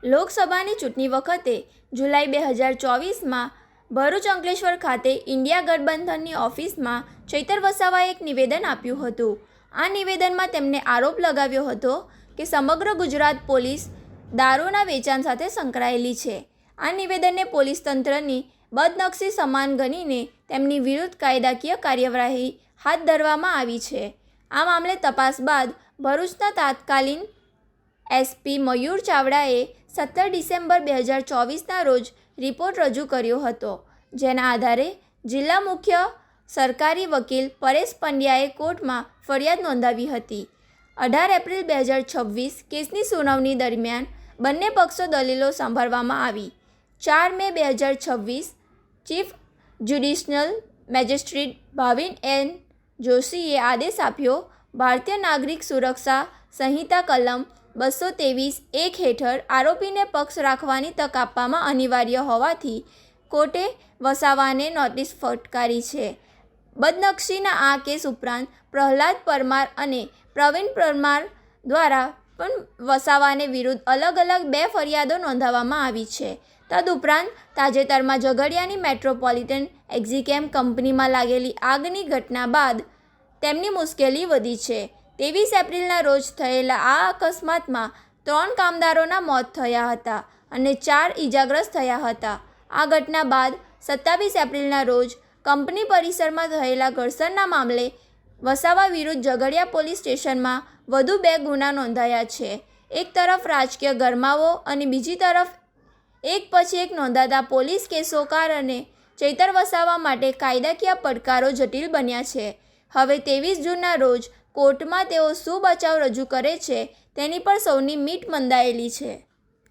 લોકસભાની ચૂંટણી વખતે જુલાઈ 2024માં ભરૂચ અંકલેશ્વર ખાતે ઇન્ડિયા ગઠબંધનની ઓફિસમાં ચૈતર વસાવાએ એક નિવેદન આપ્યું હતું. આ નિવેદનમાં તેમણે આરોપ લગાવ્યો હતો કે સમગ્ર ગુજરાત પોલીસ દારૂના વેચાણ સાથે સંકળાયેલી છે. આ નિવેદનને પોલીસ તંત્રની બદનક્ષી સમાન ગણીને તેમની વિરુદ્ધ કાયદાકીય કાર્યવાહી હાથ ધરવામાં આવી છે. આ મામલે તપાસ બાદ ભરૂચના તત્કાલીન એસપી મયુર ચાવડાએ 17 ડિસેમ્બર 2024ના રોજ રિપોર્ટ રજૂ કર્યો હતો, જેના આધારે જિલ્લા મુખ્ય સરકારી વકીલ પરેશ પંડ્યાએ કોર્ટમાં ફરિયાદ નોંધાવી હતી. 18 એપ્રિલ 2026 કેસની સુનાવણી દરમિયાન બંને પક્ષો દલીલો સાંભળવામાં આવી. 4 May 2026 chief judicial magistrate Bhavin N જોશીએ આદેશ આપ્યો. ભારતીય નાગરિક સુરક્ષા સંહિતા કલમ 223(1) હેઠળ આરોપીને પક્ષ રાખવાની તક આપવામાં અનિવાર્ય હોવાથી કોર્ટે વસાવાને નોટિસ ફટકારી છે. બદનક્ષીના આ કેસ ઉપરાંત પ્રહલાદ પરમાર અને પ્રવીણ પરમાર દ્વારા પણ વસાવાને વિરુદ્ધ અલગ અલગ 2 ફરિયાદો નોંધાવવામાં આવી છે. તદુપરાંત તાજેતરમાં ઝઘડિયાની મેટ્રોપોલિટન એક્ઝિકેમ કંપનીમાં લાગેલી આગની ઘટના બાદ તેમની મુશ્કેલી વધી છે. 23 એપ્રિલના રોજ થયેલા આ અકસ્માતમાં 3 કામદારોના મોત થયા હતા અને 4 ઇજાગ્રસ્ત થયા હતા. આ ઘટના બાદ 27 એપ્રિલના રોજ કંપની પરિસરમાં થયેલા ઘર્ષણના મામલે વસાવા વિરુદ્ધ ઝઘડિયા પોલીસ સ્ટેશનમાં વધુ 2 ગુના નોંધાયા છે. એક તરફ રાજકીય ગરમાવો અને બીજી તરફ એક પછી એક નોંધાતા પોલીસ કેસો કારણે ચૈતર વસાવા માટે કાયદાકીય પડકારો જટિલ બન્યા છે. હવે 23 જૂનના રોજ કોર્ટમાં તેઓ શું બચાવ રજૂ કરે છે તેની પર સૌની મીટ મંદાયેલી છે.